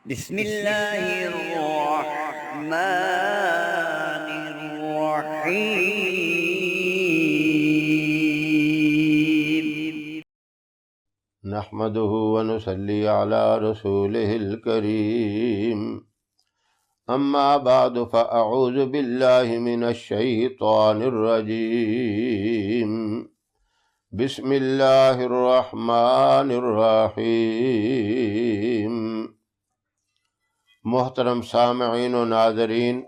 بسم اللہ الرحمن الرحیم۔ نحمده ونصلي على رسوله الكريم، اما بعد فاعوذ بالله من الشيطان الرجيم، بسم الله الرحمن الرحيم۔ محترم سامعین و ناظرین،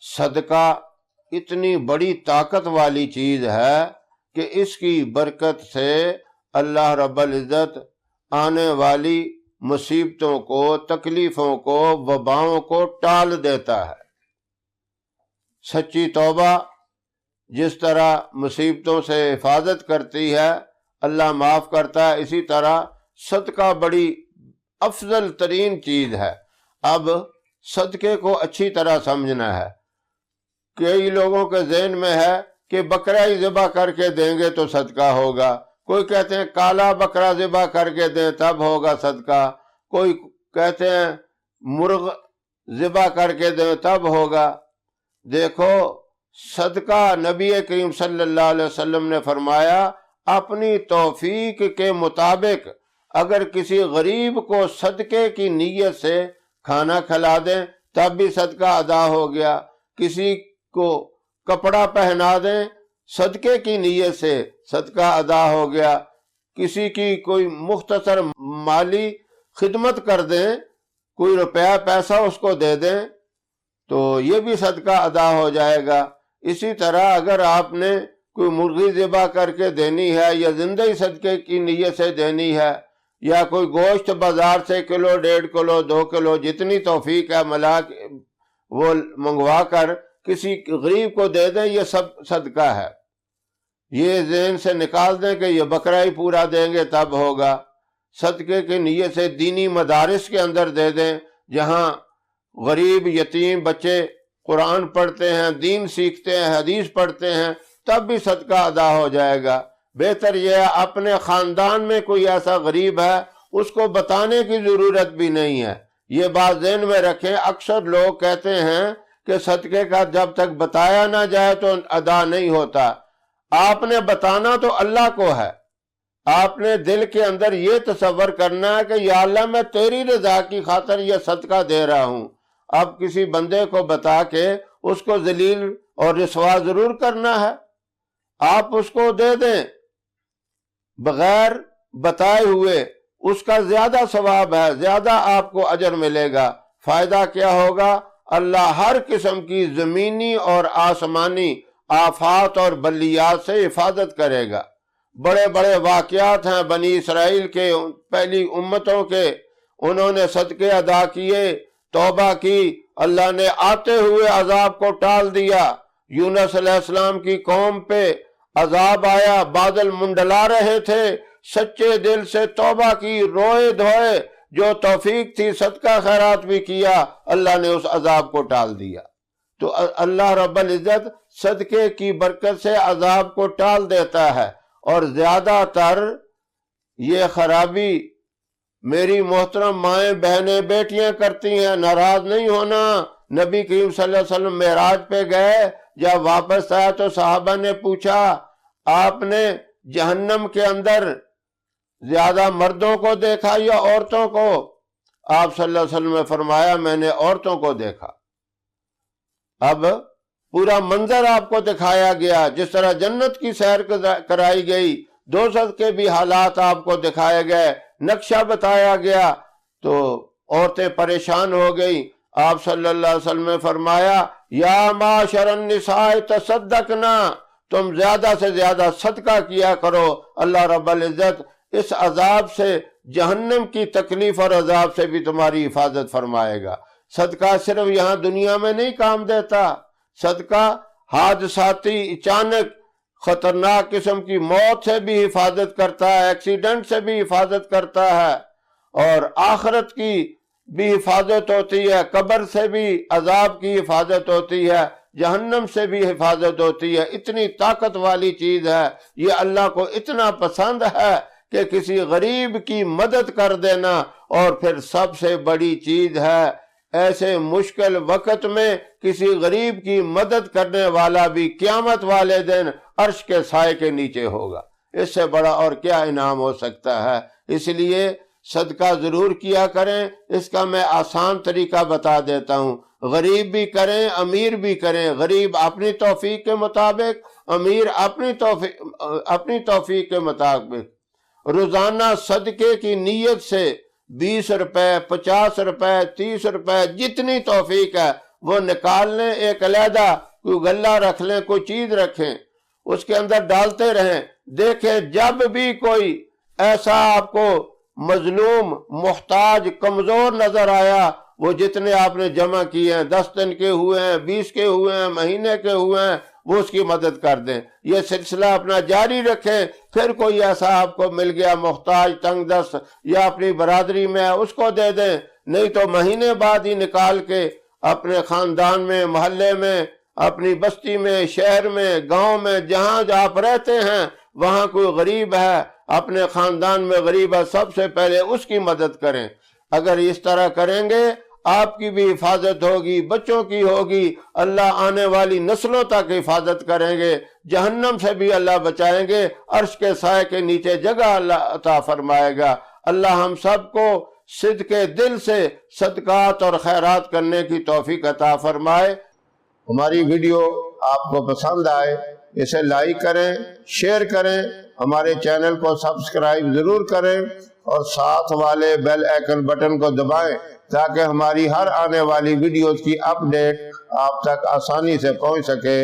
صدقہ اتنی بڑی طاقت والی چیز ہے کہ اس کی برکت سے اللہ رب العزت آنے والی مصیبتوں کو، تکلیفوں کو، وباؤں کو ٹال دیتا ہے۔ سچی توبہ جس طرح مصیبتوں سے حفاظت کرتی ہے، اللہ معاف کرتا ہے، اسی طرح صدقہ بڑی افضل ترین چیز ہے۔ اب صدقے کو اچھی طرح سمجھنا ہے۔ کئی لوگوں کے ذہن میں ہے کہ بکرا ہی ذبح کر کے دیں گے تو صدقہ ہوگا، کوئی کہتے ہیں کالا بکرا ذبح کر کے دیں تب ہوگا صدقہ، کوئی کہتے ہیں مرغ ذبح کر کے دیں تب ہوگا۔ دیکھو، صدقہ نبی کریم صلی اللہ علیہ وسلم نے فرمایا، اپنی توفیق کے مطابق اگر کسی غریب کو صدقے کی نیت سے کھانا کھلا دیں تب بھی صدقہ ادا ہو گیا، کسی کو کپڑا پہنا دیں صدقے کی نیت سے صدقہ ادا ہو گیا، کسی کی کوئی مختصر مالی خدمت کر دیں، کوئی روپیہ پیسہ اس کو دے دیں تو یہ بھی صدقہ ادا ہو جائے گا۔ اسی طرح اگر آپ نے کوئی مرغی ذبح کر کے دینی ہے یا زندہ ہی صدقے کی نیت سے دینی ہے، یا کوئی گوشت بازار سے کلو، 1.5 کلو، 2 کلو جتنی توفیق ہے ملا وہ منگوا کر کسی غریب کو دے دیں، یہ سب صدقہ ہے۔ یہ ذہن سے نکال دیں کہ یہ بکرا ہی پورا دیں گے تب ہوگا۔ صدقے کی نیت سے دینی مدارس کے اندر دے دیں، جہاں غریب یتیم بچے قرآن پڑھتے ہیں، دین سیکھتے ہیں، حدیث پڑھتے ہیں، تب بھی صدقہ ادا ہو جائے گا۔ بہتر یہ ہے اپنے خاندان میں کوئی ایسا غریب ہے اس کو بتانے کی ضرورت بھی نہیں ہے۔ یہ بات ذہن میں رکھیں، اکثر لوگ کہتے ہیں کہ صدقے کا جب تک بتایا نہ جائے تو ادا نہیں ہوتا۔ آپ نے بتانا تو اللہ کو ہے، آپ نے دل کے اندر یہ تصور کرنا ہے کہ یا اللہ میں تیری رضا کی خاطر یہ صدقہ دے رہا ہوں۔ اب کسی بندے کو بتا کے اس کو ذلیل اور رسوا ضرور کرنا ہے؟ آپ اس کو دے دیں بغیر بتائے ہوئے، اس کا زیادہ ثواب ہے، زیادہ آپ کو اجر ملے گا۔ فائدہ کیا ہوگا؟ اللہ ہر قسم کی زمینی اور آسمانی آفات اور بلیات سے حفاظت کرے گا۔ بڑے بڑے واقعات ہیں بنی اسرائیل کے، پہلی امتوں کے، انہوں نے صدقے ادا کیے، توبہ کی، اللہ نے آتے ہوئے عذاب کو ٹال دیا۔ یونس علیہ السلام کی قوم پہ عذاب آیا، بادل منڈلا رہے تھے، سچے دل سے توبہ کی، روئے دھوئے، جو توفیق تھی صدقہ خیرات بھی کیا، اللہ نے اس عذاب کو ٹال دیا۔ تو اللہ رب العزت صدقے کی برکت سے عذاب کو ٹال دیتا ہے۔ اور زیادہ تر یہ خرابی میری محترم مائیں بہنیں بیٹیاں کرتی ہیں۔ ناراض نہیں ہونا، نبی کریم صلی اللہ علیہ وسلم معراج پہ گئے، جب واپس آیا تو صحابہ نے پوچھا آپ نے جہنم کے اندر زیادہ مردوں کو دیکھا یا عورتوں کو؟ آپ صلی اللہ علیہ وسلم نے فرمایا میں نے عورتوں کو دیکھا۔ اب پورا منظر آپ کو دکھایا گیا، جس طرح جنت کی سیر کرائی گئی، دوزخ کے بھی حالات آپ کو دکھائے گئے، نقشہ بتایا گیا، تو عورتیں پریشان ہو گئی۔ آپ صلی اللہ علیہ وسلم نے فرمایا یا معاشر النساء تصدقنا، تم زیادہ سے زیادہ صدقہ کیا کرو، اللہ رب العزت اس عذاب سے، جہنم کی تکلیف اور عذاب سے بھی تمہاری حفاظت فرمائے گا۔ صدقہ صرف یہاں دنیا میں نہیں کام دیتا، صدقہ حادثاتی اچانک خطرناک قسم کی موت سے بھی حفاظت کرتا ہے، ایکسیڈنٹ سے بھی حفاظت کرتا ہے، اور آخرت کی بھی حفاظت ہوتی ہے، قبر سے بھی عذاب کی حفاظت ہوتی ہے، جہنم سے بھی حفاظت ہوتی ہے۔ اتنی طاقت والی چیز ہے، یہ اللہ کو اتنا پسند ہے کہ کسی غریب کی مدد کر دینا اور پھر سب سے بڑی چیز ہے ایسے مشکل وقت میں کسی غریب کی مدد کرنے والا بھی قیامت والے دن عرش کے سائے کے نیچے ہوگا۔ اس سے بڑا اور کیا انعام ہو سکتا ہے؟ اس لیے صدقہ ضرور کیا کریں۔ اس کا میں آسان طریقہ بتا دیتا ہوں، غریب بھی کریں، امیر بھی کریں۔ غریب اپنی توفیق کے مطابق، امیر اپنی توفیق کے مطابق روزانہ صدقے کی نیت سے 20 روپے، 50 روپے، 30 روپے، جتنی توفیق ہے وہ نکال لیں، ایک علیحدہ کوئی غلہ رکھ لیں، کوئی چیز رکھیں، اس کے اندر ڈالتے رہیں۔ دیکھیں جب بھی کوئی ایسا آپ کو مظلوم، محتاج، کمزور نظر آیا، وہ جتنے آپ نے جمع کیے ہیں، 10 دن کے ہوئے ہیں، 20 کے ہوئے ہیں، مہینے کے ہوئے ہیں، وہ اس کی مدد کر دیں۔ یہ سلسلہ اپنا جاری رکھیں۔ پھر کوئی ایسا آپ کو مل گیا محتاج، تنگ دست، یا اپنی برادری میں ہے، اس کو دے دیں، نہیں تو مہینے بعد ہی نکال کے اپنے خاندان میں، محلے میں، اپنی بستی میں، شہر میں، گاؤں میں، جہاں آپ رہتے ہیں وہاں کوئی غریب ہے، اپنے خاندان میں غریب ہے، سب سے پہلے اس کی مدد کریں۔ اگر اس طرح کریں گے آپ کی بھی حفاظت ہوگی، بچوں کی ہوگی، اللہ آنے والی نسلوں تک حفاظت کریں گے، جہنم سے بھی اللہ بچائیں گے، عرش کے سائے کے نیچے جگہ اللہ عطا فرمائے گا۔ اللہ ہم سب کو صدق دل سے صدقات اور خیرات کرنے کی توفیق عطا فرمائے۔ ہماری ویڈیو آپ کو پسند آئے اسے لائک کریں، شیئر کریں، ہمارے چینل کو سبسکرائب ضرور کریں اور ساتھ والے بیل آئیکن بٹن کو دبائیں تاکہ ہماری ہر آنے والی ویڈیوز کی اپڈیٹ آپ تک آسانی سے پہنچ سکے۔